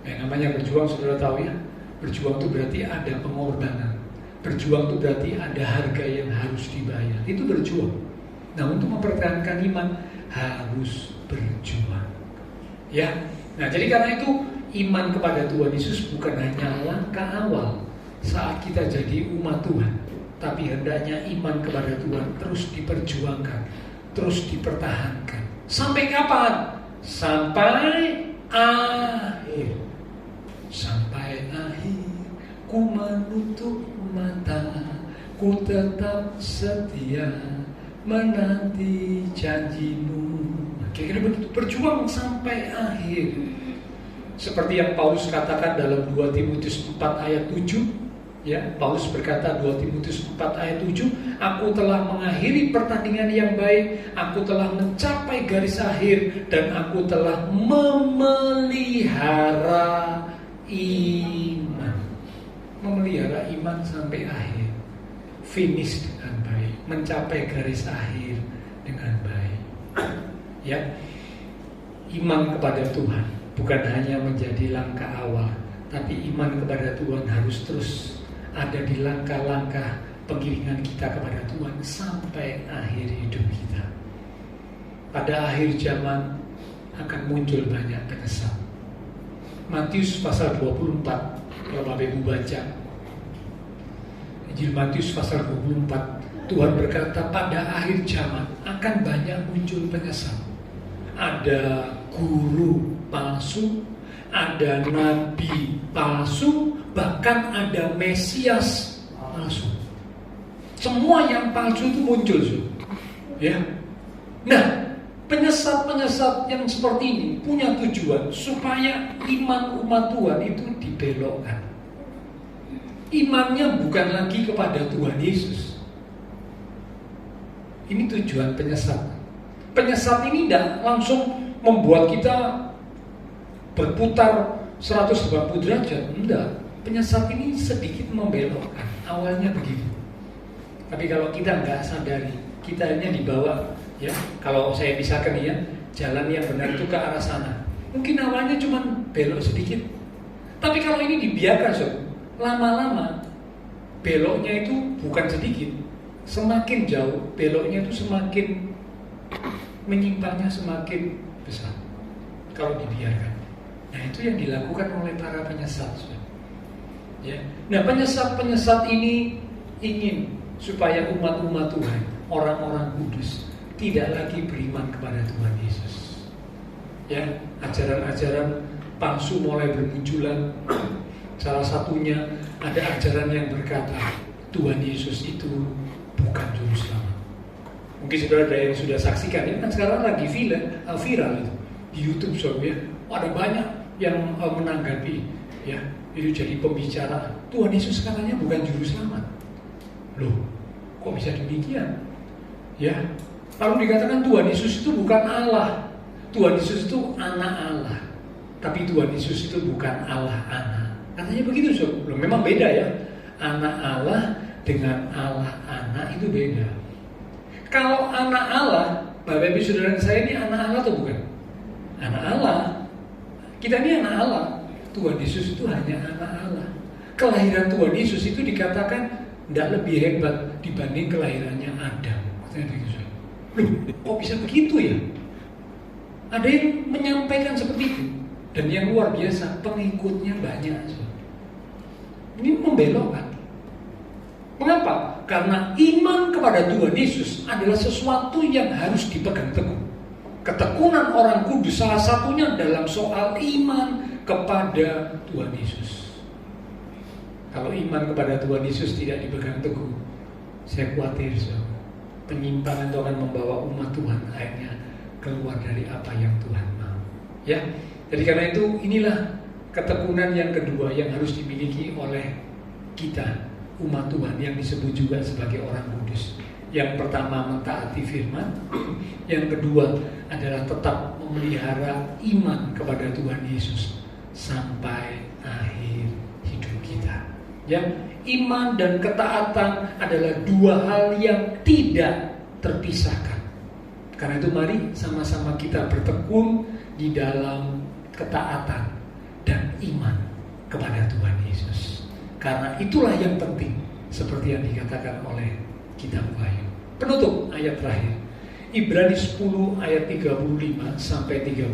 Namanya berjuang saudara tahu ya. Berjuang itu berarti ada pengorbanan. Berjuang itu berarti ada harga yang harus dibayar. Itu berjuang. Nah, untuk mempertahankan iman harus berjuang. Ya. Nah, jadi karena itu iman kepada Tuhan Yesus bukan hanya langkah awal saat kita jadi umat Tuhan, tapi hendaknya iman kepada Tuhan terus diperjuangkan, terus dipertahankan. Sampai kapan? Sampai akhir. Sampai akhir ku menutup mata, ku tetap setia menanti janjimu. Kira-kira begitu, berjuang sampai akhir. Seperti yang Paulus katakan dalam 2 Timotius 4 ayat 7, ya, Paulus berkata 2 Timotius 4 ayat 7, aku telah mengakhiri pertandingan yang baik, aku telah mencapai garis akhir, dan aku telah memelihara iman. Memelihara iman sampai akhir. Finish dengan baik, mencapai garis akhir dengan baik. Ya, iman kepada Tuhan bukan hanya menjadi langkah awal, tapi iman kepada Tuhan harus terus ada di langkah-langkah pengiringan kita kepada Tuhan sampai akhir hidup kita. Pada akhir zaman akan muncul banyak penyesat. Matius pasal 24, kalau Bapak Ibu baca Injil Matius pasal 24, Tuhan berkata pada akhir zaman akan banyak muncul penyesat. Ada guru palsu, ada nabi palsu, bahkan ada Mesias palsu. Semua yang palsu itu muncul, ya. Nah, penyesat-penyesat yang seperti ini punya tujuan supaya iman umat Tuhan itu dibelokkan. Imannya bukan lagi kepada Tuhan Yesus. Ini tujuan penyesat. Penyesat ini tidak langsung membuat kita berputar 180 derajat. Enggak. Penyesat ini sedikit membelokkan. Awalnya begitu. Tapi kalau kita nggak sadari, kita hanya dibawa, ya. Kalau saya misalkan ya, jalan yang benar itu ke arah sana. Mungkin awalnya cuma belok sedikit. Tapi kalau ini dibiarkan, lama-lama beloknya itu bukan sedikit. Semakin jauh, beloknya itu semakin menyimpangnya semakin besar kalau dibiarkan. Nah, itu yang dilakukan oleh para penyesat. Ya. Nah, penyesat ini ingin supaya umat-umat Tuhan, orang-orang kudus, tidak lagi beriman kepada Tuhan Yesus. Ya, ajaran-ajaran palsu mulai bermunculan. Salah satunya ada ajaran yang berkata Tuhan Yesus itu bukan juru selamat. Mungkin saudara ada yang sudah saksikan, ini kan sekarang lagi viral itu di YouTube, ya. Ada banyak yang menanggapi, ya, itu jadi pembicaraan. Tuhan Yesus katanya bukan juru selamat. Loh, kok bisa demikian? Ya, lalu dikatakan Tuhan Yesus itu bukan Allah. Tuhan Yesus itu anak Allah. Tapi Tuhan Yesus itu bukan Allah anak. Katanya begitu, Loh, memang beda ya. Anak Allah dengan Allah anak itu beda. Kalau anak Allah, Bapak Ibu saudara saya ini anak Allah atau bukan? Anak Allah. Kita ini anak Allah. Tuhan Yesus itu hanya anak Allah. Kelahiran Tuhan Yesus itu dikatakan tidak lebih hebat dibanding kelahirannya Adam. Katanya begitu. Loh, kok bisa begitu ya? Ada yang menyampaikan seperti itu. Dan yang luar biasa, pengikutnya banyak. Ini membelokkan. Mengapa? Karena iman kepada Tuhan Yesus adalah sesuatu yang harus dipegang teguh. Ketekunan orang kudus salah satunya dalam soal iman kepada Tuhan Yesus. Kalau iman kepada Tuhan Yesus tidak dipegang teguh, saya khawatir penyimpangan itu akan membawa umat Tuhan akhirnya keluar dari apa yang Tuhan mau. Ya, jadi karena itu inilah ketekunan yang kedua yang harus dimiliki oleh kita, umat Tuhan yang disebut juga sebagai orang kudus. Yang pertama mentaati firman, yang kedua adalah tetap memelihara iman kepada Tuhan Yesus sampai akhir hidup kita. Ya, iman dan ketaatan adalah dua hal yang tidak terpisahkan. Karena itu mari sama-sama kita bertekun di dalam ketaatan dan iman kepada Tuhan Yesus. Karena itulah yang penting seperti yang dikatakan oleh kitab Wahyu. Penutup ayat terakhir, Ibrani 10 ayat 35 sampai 36.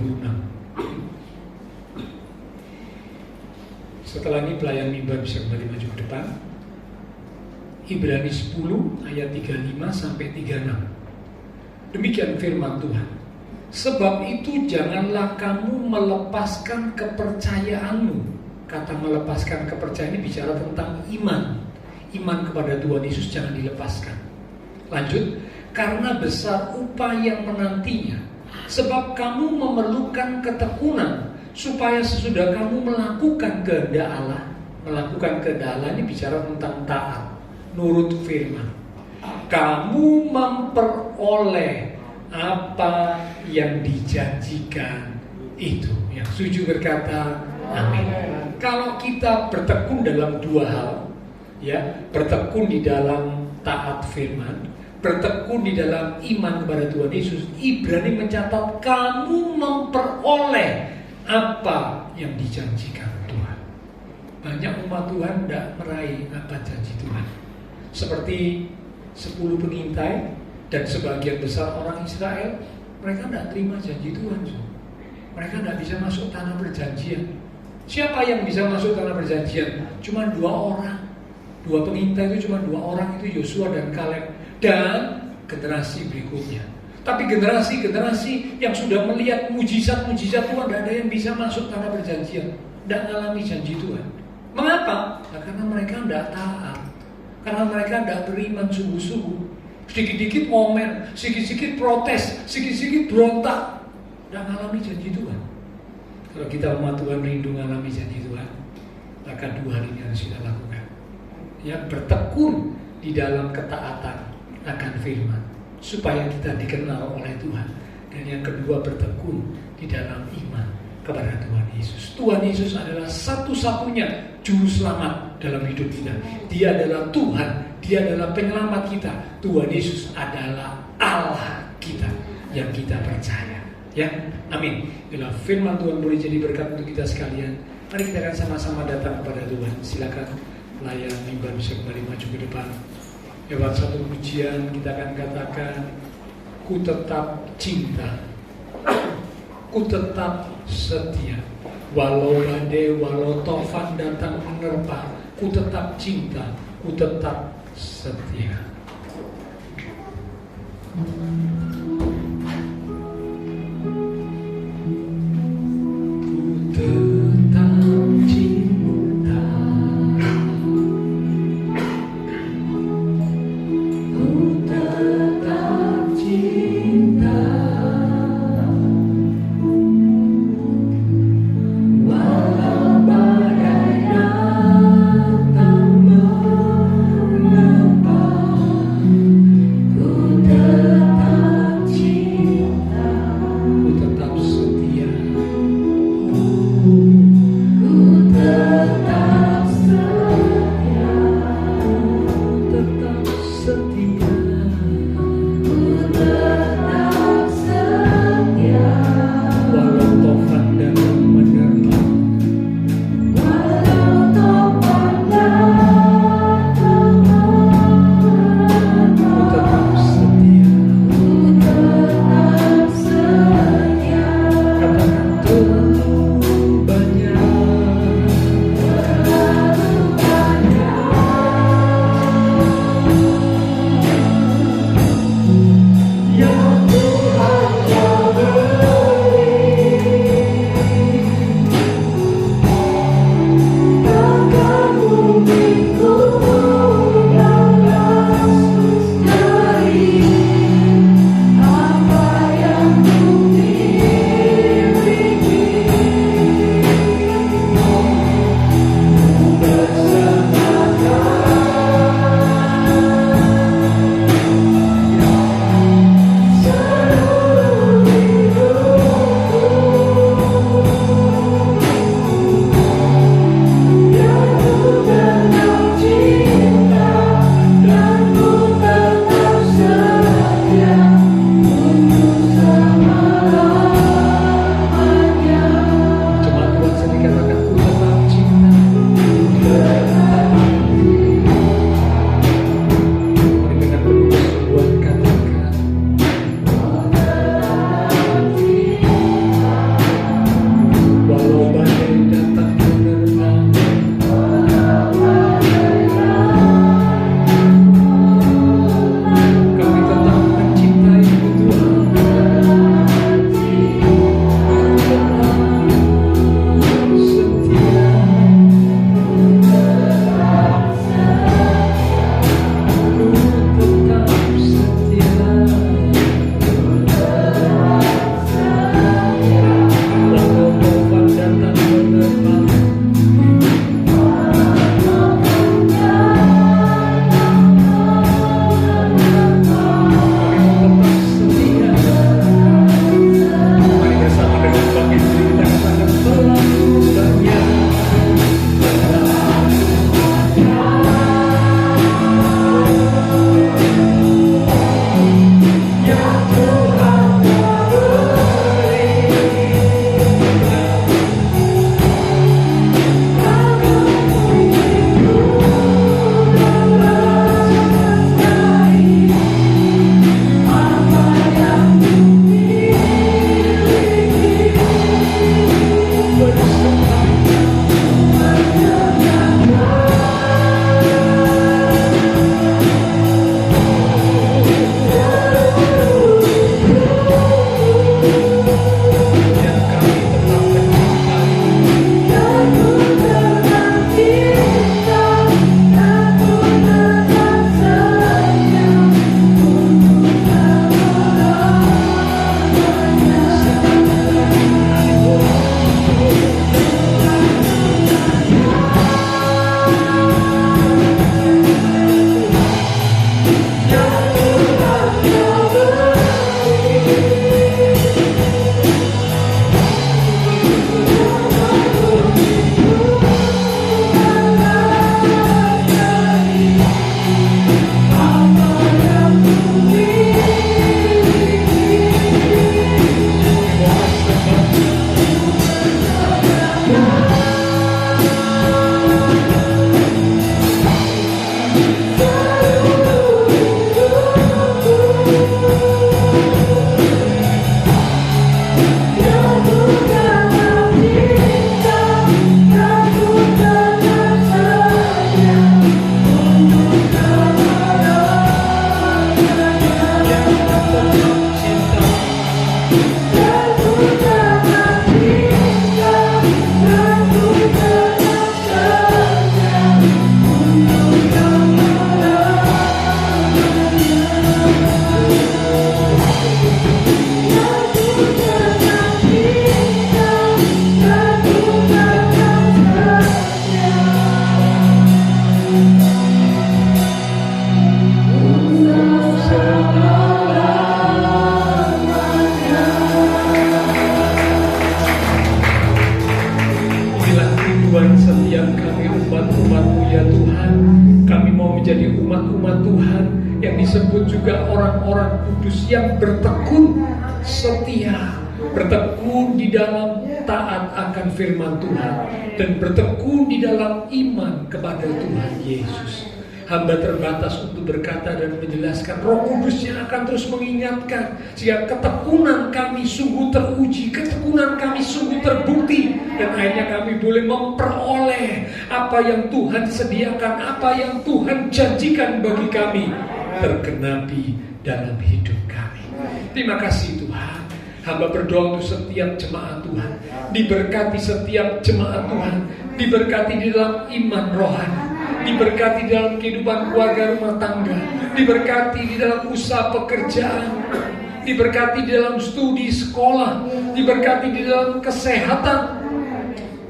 Setelah ini pelayan mimbar bisa kembali maju ke depan. Ibrani 10 ayat 35 sampai 36. Demikian firman Tuhan. Sebab itu janganlah kamu melepaskan kepercayaanmu. Kata melepaskan kepercayaan ini bicara tentang iman. Iman kepada Tuhan Yesus jangan dilepaskan. Lanjut, karena besar upah yang menantinya. Sebab kamu memerlukan ketekunan, supaya sesudah kamu melakukan kehendak Allah. Melakukan kehendak Allah ini bicara tentang taat, nurut firman. Kamu memperoleh apa yang dijanjikan itu. Yang setuju berkata amin. Kalau kita bertekun dalam dua hal, ya, bertekun di dalam taat firman, bertekun di dalam iman kepada Tuhan Yesus, Ibrani mencatat kamu memperoleh apa yang dijanjikan Tuhan. Banyak umat Tuhan tidak meraih apa janji Tuhan. Seperti 10 pengintai dan sebagian besar orang Israel, mereka tidak terima janji Tuhan. Mereka tidak bisa masuk tanah perjanjian. Siapa yang bisa masuk tanah perjanjian? Cuma 2 orang. 2 pengintai itu cuma 2 orang, itu Yosua dan Kaleb. Dan generasi berikutnya. Tapi generasi yang sudah melihat mujizat-mujizat Tuhan, tidak ada yang bisa masuk tanah perjanjian, tidak mengalami janji Tuhan. Mengapa? Nah, karena mereka tidak taat, karena mereka tidak beriman sungguh-sungguh. Sedikit-sedikit ngomel, sedikit-sedikit protes, sedikit-sedikit berontak, tidak mengalami janji Tuhan. Kalau kita umat Tuhan rindu mengalami janji Tuhan, maka 2 hal ini harus kita lakukan. Ya, bertekun di dalam ketaatan akan firman, supaya kita dikenal oleh Tuhan. Dan yang kedua, bertekun di dalam iman kepada Tuhan Yesus. Tuhan Yesus adalah satu-satunya juru selamat dalam hidup kita. Dia adalah Tuhan, Dia adalah penyelamat kita. Tuhan Yesus adalah Allah kita yang kita percaya. Ya, amin. Bila firman Tuhan boleh jadi berkat untuk kita sekalian, mari kita akan sama-sama datang kepada Tuhan. Silakan pelayan mimbar bisa kembali maju ke depan. Lewat satu pujian kita akan katakan, ku tetap cinta, ku tetap setia, walau badai, walau tofan datang menerpa, ku tetap cinta, ku tetap setia. Ku tetap disebut juga orang-orang kudus yang bertekun setia, bertekun di dalam taat akan firman Tuhan, dan bertekun di dalam iman kepada Tuhan Yesus. Hamba terbatas untuk berkata dan menjelaskan. Roh Kudus yang akan terus mengingatkan, sehingga ketekunan kami sungguh teruji, ketekunan kami sungguh terbukti, dan akhirnya kami boleh memperoleh apa yang Tuhan sediakan, apa yang Tuhan janjikan bagi kami, tergenapi dalam hidup kami. Terima kasih Tuhan. Hamba berdoa untuk setiap jemaat Tuhan, diberkati setiap jemaat Tuhan, diberkati di dalam iman rohani, diberkati dalam kehidupan keluarga rumah tangga, diberkati di dalam usaha pekerjaan, diberkati di dalam studi sekolah, diberkati di dalam kesehatan.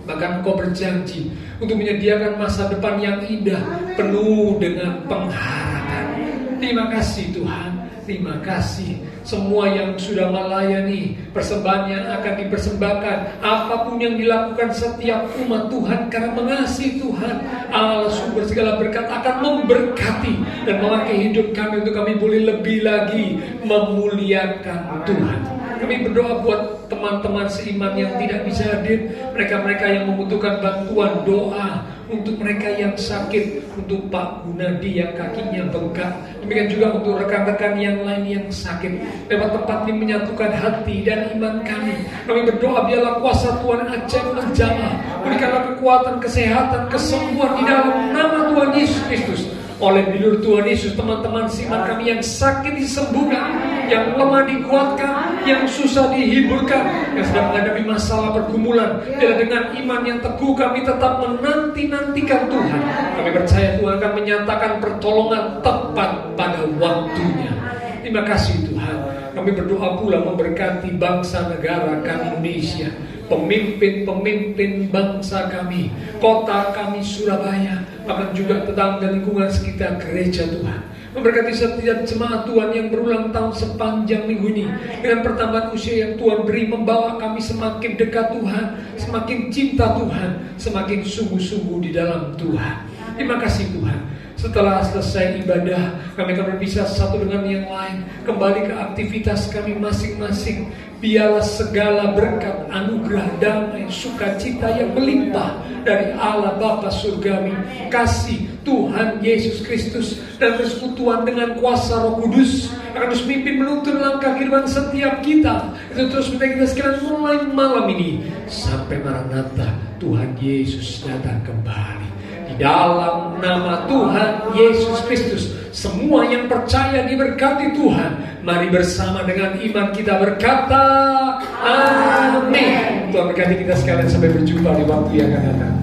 Bahkan Engkau berjanji untuk menyediakan masa depan yang indah, penuh dengan pengharapan. Terima kasih Tuhan. Terima kasih semua yang sudah melayani persembahan yang akan dipersembahkan, apapun yang dilakukan setiap umat Tuhan karena mengasihi Tuhan. Allah sumber segala berkat akan memberkati dan memakai hidup kami untuk kami boleh lebih lagi memuliakan Tuhan. Kami berdoa buat teman-teman seiman yang tidak bisa hadir, mereka-mereka yang membutuhkan bantuan doa, untuk mereka yang sakit, untuk Pak Gunadi yang kakinya bengkak, demikian juga untuk rekan-rekan yang lain yang sakit. Lewat tempat ini menyatukan hati dan iman kami. Kami berdoa biarlah kuasa Tuhan ajaib menjamah, berikanlah kekuatan, kesehatan, kesembuhan di dalam nama Tuhan Yesus Kristus. Oleh bilur Tuhan Yesus, teman-teman siman kami yang sakit disembuhkan, yang lemah dikuatkan, yang susah dihiburkan, yang sedang menghadapi masalah pergumulan. Biarlah dengan iman yang teguh kami tetap menanti-nantikan Tuhan. Kami percaya Tuhan akan menyatakan pertolongan tepat pada waktunya. Terima kasih Tuhan. Kami berdoa pula memberkati bangsa negara kami Indonesia, pemimpin-pemimpin bangsa kami, kota kami Surabaya, bahkan juga tetangga lingkungan sekitar gereja Tuhan. Memberkati setiap jemaat Tuhan yang berulang tahun sepanjang minggu ini, dengan pertambahan usia yang Tuhan beri, membawa kami semakin dekat Tuhan, semakin cinta Tuhan, semakin sungguh-sungguh di dalam Tuhan. Terima kasih Tuhan. Setelah selesai ibadah, kami akan berpisah satu dengan yang lain, kembali ke aktivitas kami masing-masing. Biarlah segala berkat, anugerah, damai, sukacita yang melimpah dari Allah Bapa Surgawi, kasih Tuhan Yesus Kristus, dan persekutuan dengan kuasa Roh Kudus akan terus memimpin menuntun langkah kehidupan setiap kita. Itu terus minta kita sekalian mulai malam ini sampai Maranatha, Tuhan Yesus datang kembali. Di dalam nama Tuhan Yesus Kristus, semua yang percaya diberkati Tuhan. Mari bersama dengan iman kita berkata amin. Tuhan berkati kita sekalian, sampai berjumpa di waktu yang akan datang.